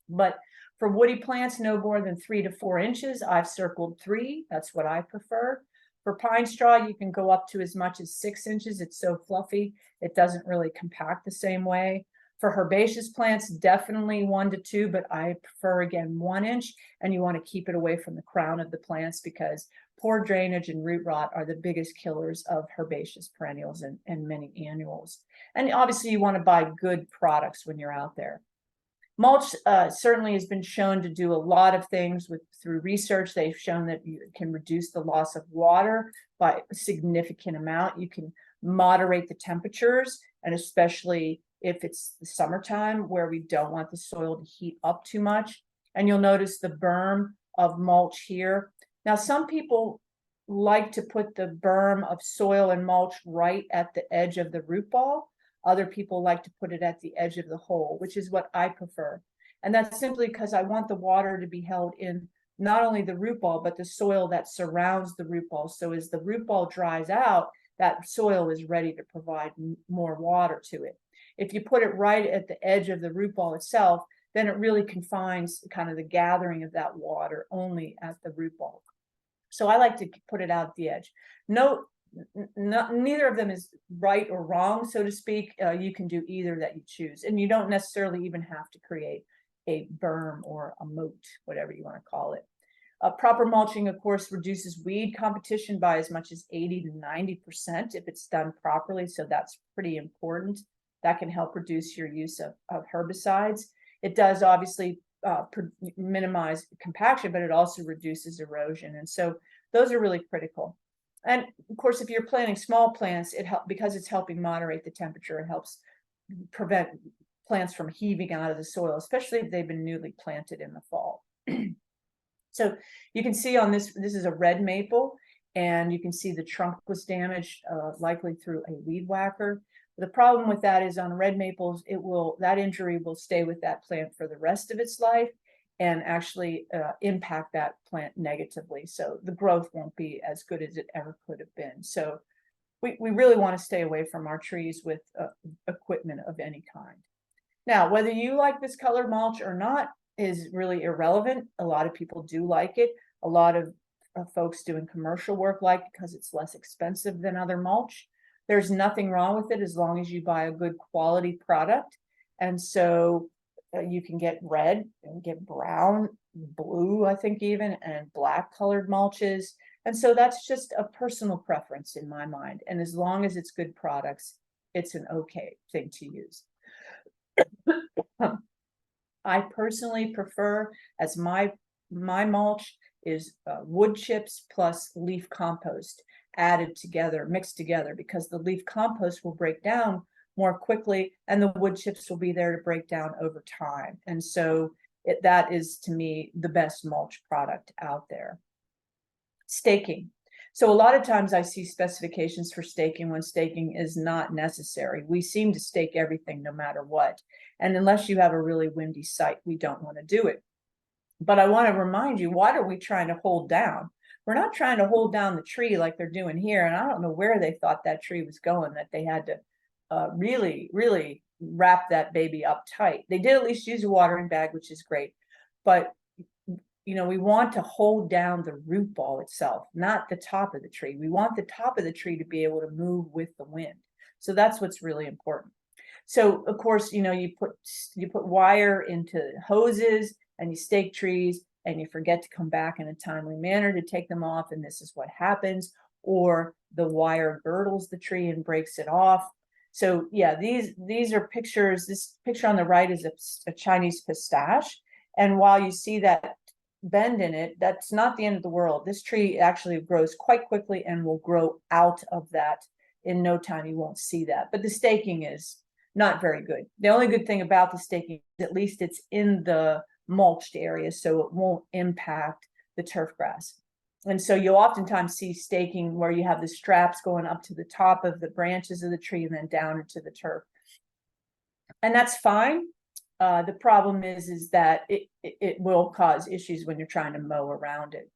But for woody plants, no more than 3 to 4 inches. I've circled 3. That's what I prefer. For pine straw, you can go up to as much as 6 inches. It's so fluffy, it doesn't really compact the same way. For herbaceous plants, definitely 1 to 2, but I prefer, again, 1 inch, and you want to keep it away from the crown of the plants because poor drainage and root rot are the biggest killers of herbaceous perennials and many annuals. And obviously, you want to buy good products when you're out there. Mulch certainly has been shown to do a lot of things through research. They've shown that you can reduce the loss of water by a significant amount. You can moderate the temperatures, and especially if it's the summertime where we don't want the soil to heat up too much. And you'll notice the berm of mulch here. Now, some people like to put the berm of soil and mulch right at the edge of the root ball. Other people like to put it at the edge of the hole, which is what I prefer. And that's simply because I want the water to be held in not only the root ball, but the soil that surrounds the root ball. So as the root ball dries out, that soil is ready to provide more water to it. If you put it right at the edge of the root ball itself, then it really confines kind of the gathering of that water only at the root ball. So I like to put it out at the edge. Neither of them is right or wrong, so to speak. You can do either that you choose, and you don't necessarily even have to create a berm or a moat, whatever you want to call it. Proper mulching, of course, reduces weed competition by as much as 80 to 90% if it's done properly, so that's pretty important. That can help reduce your use of herbicides. It does obviously minimize compaction, but it also reduces erosion, and so those are really critical. And of course, if you're planting small plants, because it's helping moderate the temperature. It helps prevent plants from heaving out of the soil, especially if they've been newly planted in the fall. So you can see on this is a red maple, and you can see the trunk was damaged, likely through a weed whacker. The problem with that is on red maples, that injury will stay with that plant for the rest of its life and actually impact that plant negatively. So the growth won't be as good as it ever could have been. So we really want to stay away from our trees with equipment of any kind. Now, whether you like this color mulch or not is really irrelevant. A lot of people do like it. A lot of folks doing commercial work like it because it's less expensive than other mulch. There's nothing wrong with it as long as you buy a good quality product. And so you can get red and get brown, blue, I think even, and black colored mulches. And so that's just a personal preference in my mind. And as long as it's good products, it's an okay thing to use. I personally prefer, as my mulch is wood chips plus leaf compost added together, mixed together, because the leaf compost will break down more quickly and the wood chips will be there to break down over time. And so that is, to me, the best mulch product out there. Staking. So a lot of times I see specifications for staking when staking is not necessary. We seem to stake everything no matter what. And unless you have a really windy site, we don't want to do it. But I want to remind you, what are we trying to hold down? We're not trying to hold down the tree like they're doing here. And I don't know where they thought that tree was going, that they had to really, really wrap that baby up tight. They did at least use a watering bag, which is great. But we want to hold down the root ball itself, not the top of the tree. We want the top of the tree to be able to move with the wind. So that's what's really important. So of course, you put wire into hoses and you stake trees and you forget to come back in a timely manner to take them off, and this is what happens. Or the wire girdles the tree and breaks it off. So yeah, these are pictures. This picture on the right is a Chinese pistache, and while you see that bend in it, that's not the end of the world. This tree actually grows quite quickly and will grow out of that in no time. You won't see that, but the staking is not very good. The only good thing about the staking is at least it's in the mulched area, so it won't impact the turf grass. And so you'll oftentimes see staking where you have the straps going up to the top of the branches of the tree and then down into the turf. And that's fine. The problem is that it will cause issues when you're trying to mow around it.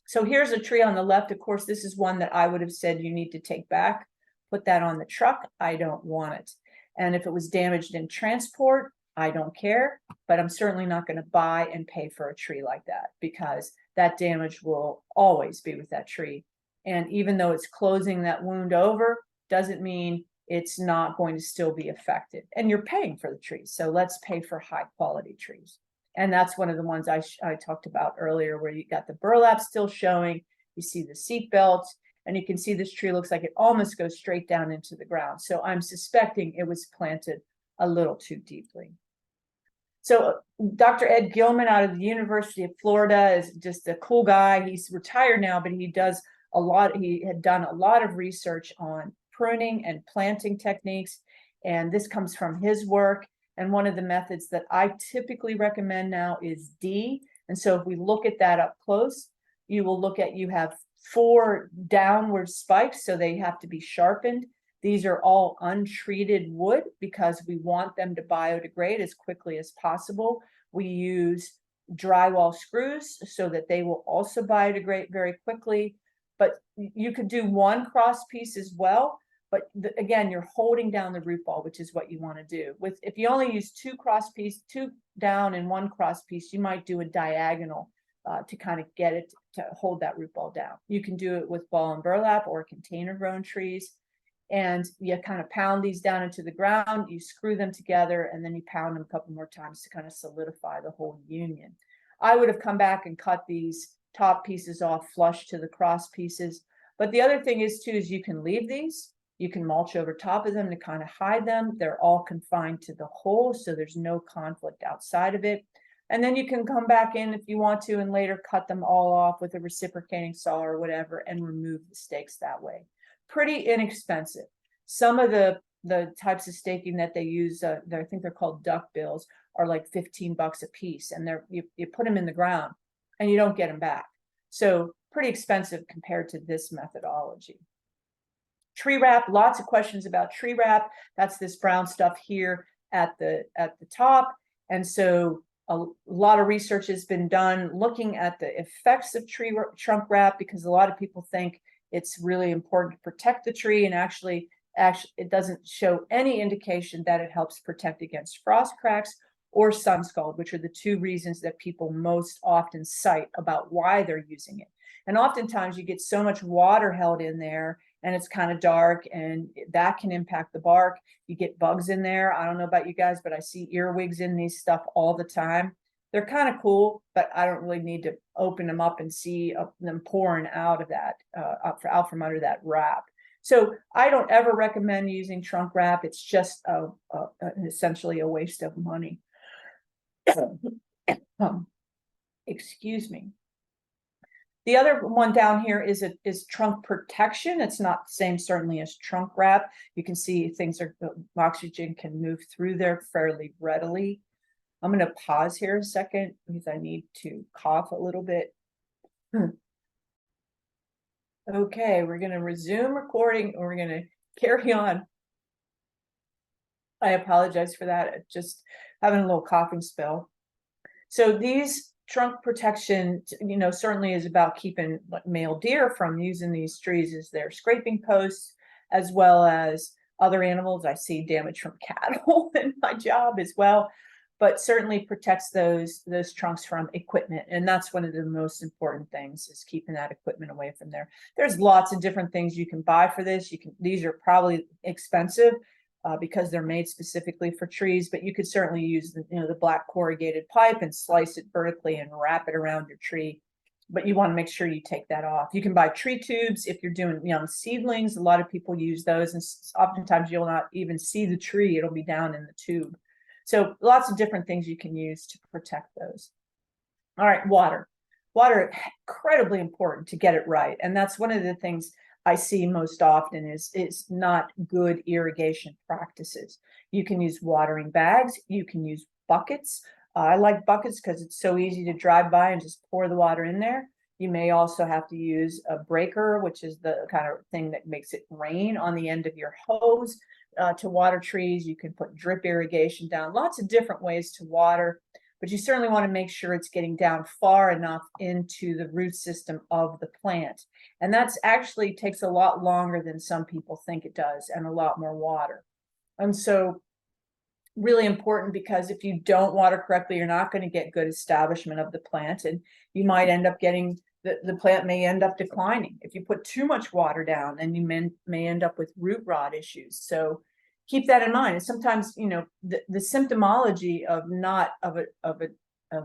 So here's a tree on the left. Of course, this is one that I would have said you need to take back, put that on the truck. I don't want it. And if it was damaged in transport, I don't care, but I'm certainly not going to buy and pay for a tree like that, because that damage will always be with that tree. And even though it's closing that wound over, doesn't mean it's not going to still be affected. And you're paying for the trees, so let's pay for high quality trees. And that's one of the ones I talked about earlier, where you got the burlap still showing, you see the seat belts, and you can see this tree looks like it almost goes straight down into the ground. So I'm suspecting it was planted a little too deeply. So Dr. Ed Gilman out of the University of Florida is just a cool guy. He's retired now, but he had done a lot of research on pruning and planting techniques. And this comes from his work. And one of the methods that I typically recommend now is D. And so if we look at that up close, you have 4 downward spikes, so they have to be sharpened. These are all untreated wood because we want them to biodegrade as quickly as possible. We use drywall screws so that they will also biodegrade very quickly. But you could do 1 cross piece as well. But again, you're holding down the root ball, which is what you want to do. If you only use 2 cross piece, 2 down and 1 cross piece, you might do a diagonal to kind of get it to hold that root ball down. You can do it with ball and burlap or container grown trees. And you kind of pound these down into the ground, you screw them together, and then you pound them a couple more times to kind of solidify the whole union. I would have come back and cut these top pieces off flush to the cross pieces. But the other thing is too, is you can leave these, you can mulch over top of them to kind of hide them. They're all confined to the hole, so there's no conflict outside of it. And then you can come back in if you want to and later cut them all off with a reciprocating saw or whatever and remove the stakes that way. Pretty inexpensive. Some of the types of staking that they use, I think they're called duck bills, are like $15 a piece, and you put them in the ground and you don't get them back. So pretty expensive compared to this methodology. Tree wrap, lots of questions about tree wrap. That's this brown stuff here at the top. And so a lot of research has been done looking at the effects of trunk wrap, because a lot of people think it's really important to protect the tree, and actually it doesn't show any indication that it helps protect against frost cracks or sun scald, which are the 2 reasons that people most often cite about why they're using it. And oftentimes you get so much water held in there and it's kind of dark, and that can impact the bark. You get bugs in there. I don't know about you guys, but I see earwigs in these stuff all the time. They're kind of cool, but I don't really need to open them up and see them pouring out of that, out from under that wrap. So I don't ever recommend using trunk wrap. It's just essentially a waste of money. Excuse me. The other one down here is trunk protection. It's not the same certainly as trunk wrap. You can see oxygen can move through there fairly readily. I'm going to pause here a second because I need to cough a little bit. Okay, we're going to resume recording, and we're going to carry on. I apologize for that. Just having a little coughing spell. So these trunk protection, certainly is about keeping male deer from using these trees as their scraping posts, as well as other animals. I see damage from cattle in my job as well, but certainly protects those trunks from equipment. And that's one of the most important things, is keeping that equipment away from there. There's lots of different things you can buy for this. These are probably expensive because they're made specifically for trees, but you could certainly use the black corrugated pipe and slice it vertically and wrap it around your tree. But you want to make sure you take that off. You can buy tree tubes if you're doing young seedlings. A lot of people use those, and oftentimes you'll not even see the tree. It'll be down in the tube. So lots of different things you can use to protect those. All right, water. Water, incredibly important to get it right. And that's one of the things I see most often is not good irrigation practices. You can use watering bags. You can use buckets. I like buckets because it's so easy to drive by and just pour the water in there. You may also have to use a breaker, which is the kind of thing that makes it rain on the end of your hose to water trees. You can put drip irrigation down, lots of different ways to water, but you certainly want to make sure it's getting down far enough into the root system of the plant. And that's actually takes a lot longer than some people think it does, and a lot more water. And so really important, because if you don't water correctly, you're not going to get good establishment of the plant, and you might end up getting the plant may end up declining. If you put too much water down, then you may end up with root rot issues. So keep that in mind. And sometimes, the symptomology of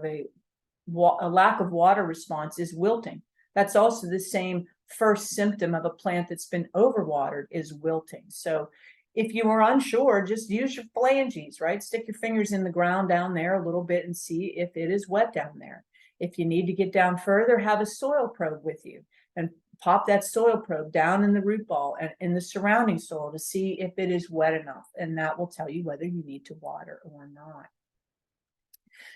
a lack of water response is wilting. That's also the same first symptom of a plant that's been overwatered, is wilting. So if you are unsure, just use your phalanges, right? Stick your fingers in the ground down there a little bit and see if it is wet down there. If you need to get down further, have a soil probe with you and pop that soil probe down in the root ball and in the surrounding soil to see if it is wet enough. And that will tell you whether you need to water or not.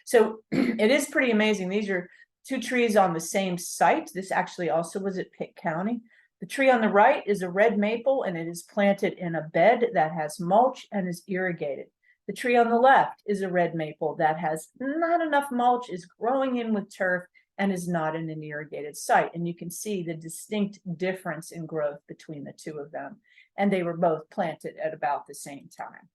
So it is pretty amazing. These are two trees on the same site. This actually also was at Pitt County. The tree on the right is a red maple, and it is planted in a bed that has mulch and is irrigated. The tree on the left is a red maple that has not enough mulch, is growing in with turf, and is not in an irrigated site. And you can see the distinct difference in growth between the two of them. And they were both planted at about the same time.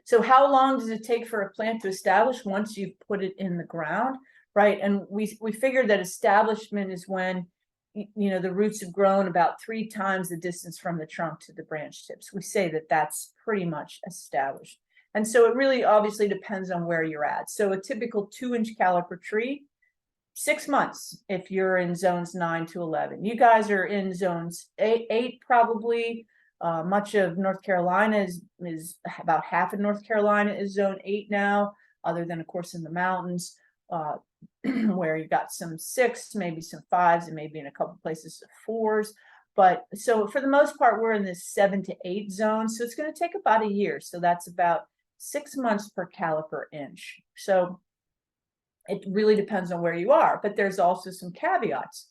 So how long does it take for a plant to establish once you've put it in the ground, right? And we figured that establishment is when the roots have grown about 3 times the distance from the trunk to the branch tips. We say that that's pretty much established. And so it really obviously depends on where you're at. So a typical 2-inch caliper tree, 6 months if you're in zones 9 to 11. You guys are in zones 8 probably. Much of North Carolina is about half of North Carolina is zone 8 now, other than of course in the mountains, where you got some 6, maybe some 5s, and maybe in a couple places 4s. But so for the most part, we're in this 7 to 8 zone. So it's going to take about a year. So that's about 6 months per caliper inch. So it really depends on where you are, but there's also some caveats.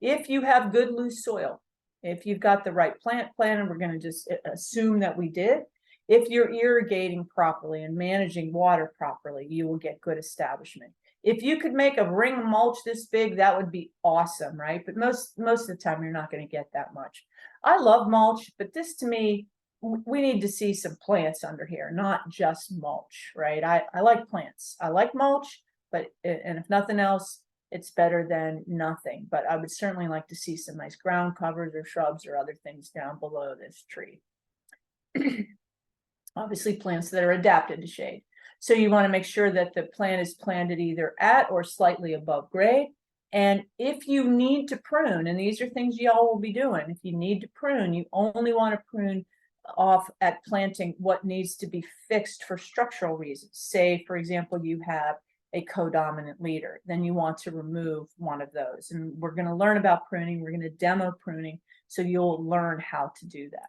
If you have good loose soil, if you've got the right plant plan, and we're going to just assume that we did, if you're irrigating properly and managing water properly, you will get good establishment. If you could make a ring of mulch this big, that would be awesome, right? But most of the time, you're not going to get that much. I love mulch, but this to me, we need to see some plants under here, not just mulch, right? I like plants. I like mulch, and if nothing else, it's better than nothing. But I would certainly like to see some nice ground covers or shrubs or other things down below this tree. Obviously, plants that are adapted to shade. So you want to make sure that the plant is planted either at or slightly above grade. And if you need to prune, and these are things y'all will be doing, if you need to prune, you only want to prune off at planting what needs to be fixed for structural reasons. Say, for example, you have a codominant leader, then you want to remove one of those. And we're going to learn about pruning. We're going to demo pruning, so you'll learn how to do that.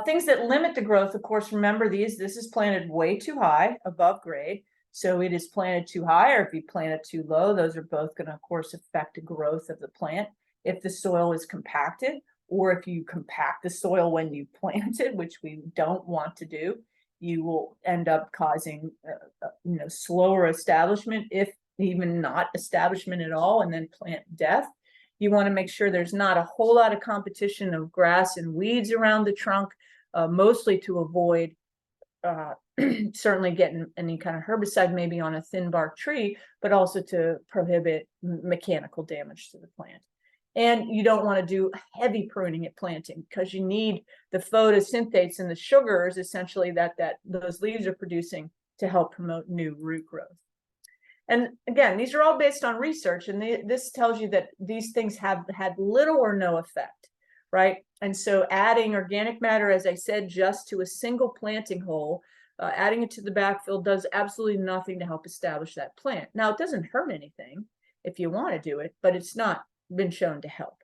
Things that limit the growth, of course, remember this is planted way too high above grade. So it is planted too high, or if you plant it too low, those are both going to, of course, affect the growth of the plant. If the soil is compacted, or if you compact the soil when you plant it, which we don't want to do, you will end up causing, slower establishment, if even not establishment at all, and then plant death. You want to make sure there's not a whole lot of competition of grass and weeds around the trunk, mostly to avoid certainly getting any kind of herbicide maybe on a thin bark tree, but also to prohibit mechanical damage to the plant. And you don't want to do heavy pruning at planting, because you need the photosynthates and the sugars essentially that those leaves are producing to help promote new root growth. And again, these are all based on research, and this tells you that these things have had little or no effect, right? And so adding organic matter, as I said, just to a single planting hole, adding it to the backfill does absolutely nothing to help establish that plant. Now, it doesn't hurt anything if you want to do it, but it's not been shown to help.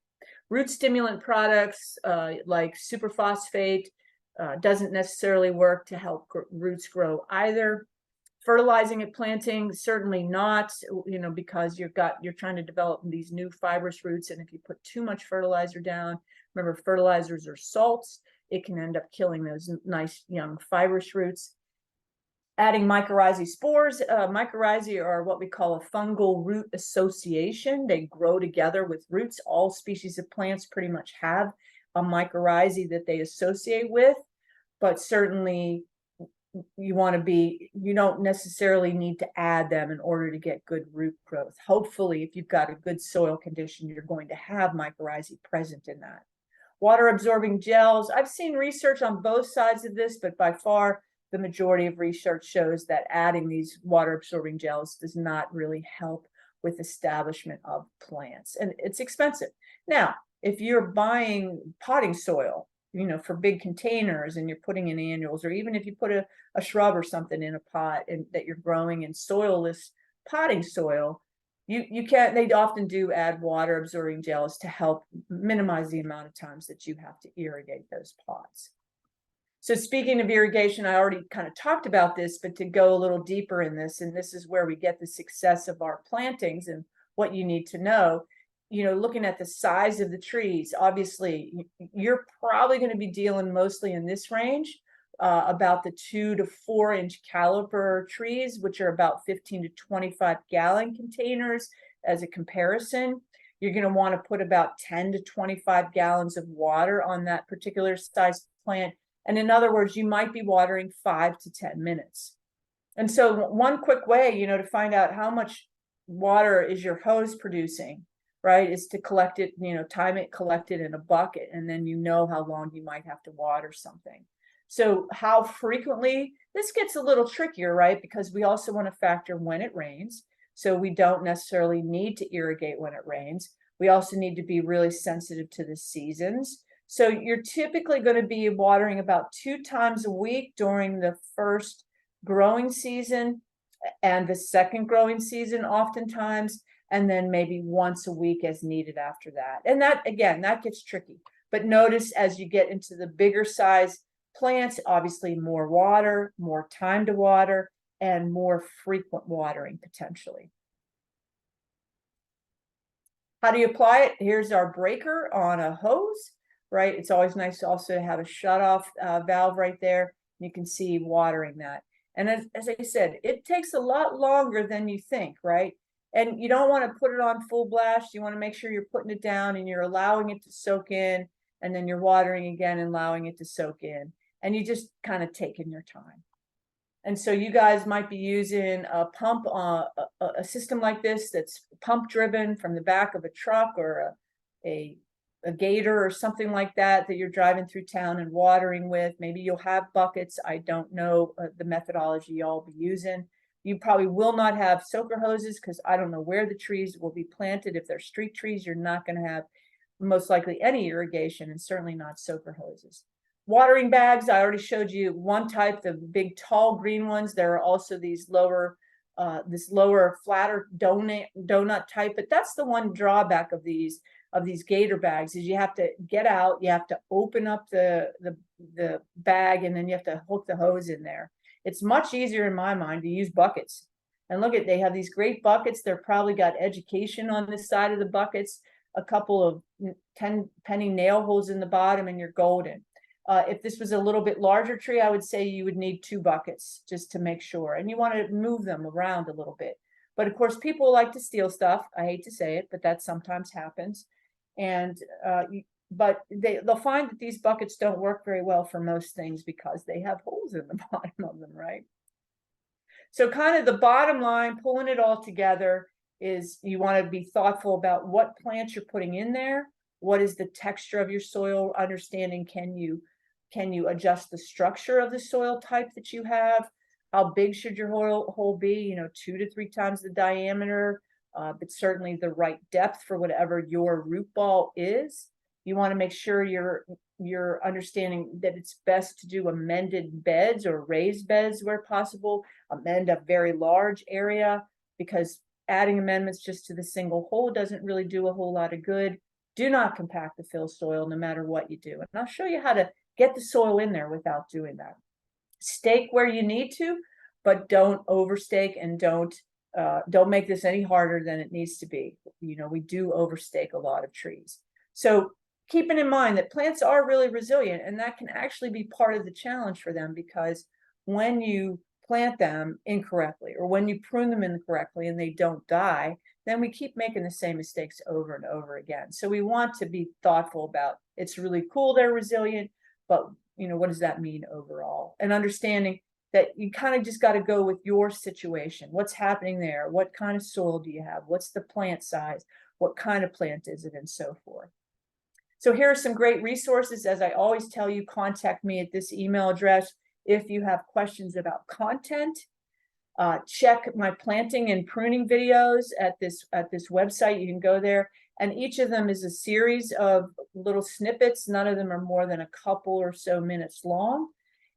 Root stimulant products like superphosphate doesn't necessarily work to help roots grow either. Fertilizing at planting, certainly not, because you're trying to develop these new fibrous roots, and if you put too much fertilizer down, remember fertilizers are salts, it can end up killing those nice young fibrous roots. Adding mycorrhizae spores. Mycorrhizae are what we call a fungal root association. They grow together with roots. All species of plants pretty much have a mycorrhizae that they associate with, but certainly you don't necessarily need to add them in order to get good root growth. Hopefully, if you've got a good soil condition, you're going to have mycorrhizae present in that. Water absorbing gels. I've seen research on both sides of this, but by far the majority of research shows that adding these water absorbing gels does not really help with establishment of plants, and it's expensive. Now, if you're buying potting soil, for big containers, and you're putting in annuals, or even if you put a shrub or something in a pot and that you're growing in soilless potting soil, you can't, they often do add water absorbing gels to help minimize the amount of times that you have to irrigate those pots. So speaking of irrigation, I already kind of talked about this, but to go a little deeper in this, and this is where we get the success of our plantings and what you need to know. Looking at the size of the trees, obviously, you're probably going to be dealing mostly in this range, about the 2 to 4 inch caliper trees, which are about 15 to 25 gallon containers as a comparison. You're going to want to put about 10 to 25 gallons of water on that particular size plant. And in other words, you might be watering 5 to 10 minutes. And so one quick way, to find out how much water is your hose producing, right, is to collect it, time it, collect it in a bucket, and then how long you might have to water something. So how frequently, this gets a little trickier, right, because we also want to factor when it rains. So we don't necessarily need to irrigate when it rains. We also need to be really sensitive to the seasons. So you're typically going to be watering about 2 times a week during the first growing season and the second growing season oftentimes, and then maybe once a week as needed after that. And that, again, that gets tricky. But notice as you get into the bigger size plants, obviously more water, more time to water, and more frequent watering potentially. How do you apply it? Here's our breaker on a hose, right? It's always nice to also have a shutoff valve right there. You can see watering that. And as I said, it takes a lot longer than you think, right? And you don't want to put it on full blast. You want to make sure you're putting it down and you're allowing it to soak in, and then you're watering again and allowing it to soak in. And you just kind of taking your time. And so you guys might be using a pump, a system like this that's pump driven from the back of a truck, or a gator or something like that you're driving through town and watering with. Maybe you'll have buckets. I don't know the methodology y'all be using. You probably will not have soaker hoses, because I don't know where the trees will be planted. If they're street trees, you're not going to have most likely any irrigation, and certainly not soaker hoses. Watering bags, I already showed you one type, the big tall green ones. There are also these lower, this lower flatter donut type, but that's the one drawback of these gator bags, is you have to get out, you have to open up the bag, and then you have to hook the hose in there. It's much easier in my mind to use buckets. And look they have these great buckets. They're probably got education on the side of the buckets, a couple of 10 penny nail holes in the bottom, and you're golden. If this was a little bit larger tree, I would say you would need 2 buckets just to make sure. And you want to move them around a little bit. But of course, people like to steal stuff. I hate to say it, but that sometimes happens. And but they'll find that these buckets don't work very well for most things because they have holes in the bottom of them, right? So kind of the bottom line, pulling it all together, is you want to be thoughtful about what plants you're putting in there. What is the texture of your soil? Understanding, can you adjust the structure of the soil type that you have? How big should your hole be? 2 to 3 times the diameter, but certainly the right depth for whatever your root ball is. You want to make sure you're understanding that it's best to do amended beds or raised beds where possible. Amend a very large area, because adding amendments just to the single hole doesn't really do a whole lot of good. Do not compact the fill soil no matter what you do. And I'll show you how to get the soil in there without doing that. Stake where you need to, but don't overstake, and don't make this any harder than it needs to be. We do overstake a lot of trees. So keeping in mind that plants are really resilient, and that can actually be part of the challenge for them, because when you plant them incorrectly or when you prune them incorrectly and they don't die, then we keep making the same mistakes over and over again. So we want to be thoughtful about, it's really cool they're resilient, but what does that mean overall? And understanding that you kind of just got to go with your situation. What's happening there? What kind of soil do you have? What's the plant size? What kind of plant is it? And so forth. So here are some great resources. As I always tell you, contact me at this email address if you have questions about content. Check my planting and pruning videos at this website. You can go there, and each of them is a series of little snippets. None of them are more than a couple or so minutes long.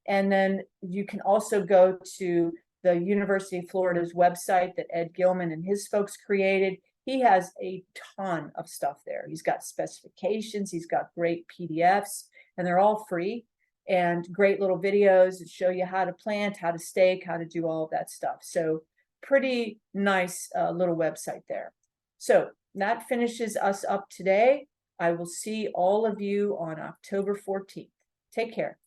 And then you can also go to the University of Florida's website that Ed Gilman and his folks created. He has a ton of stuff there. He's got specifications, he's got great PDFs, and they're all free, and great little videos that show you how to plant, how to stake, how to do all of that stuff. So pretty nice little website there. So that finishes us up today. I will see all of you on October 14th. Take care.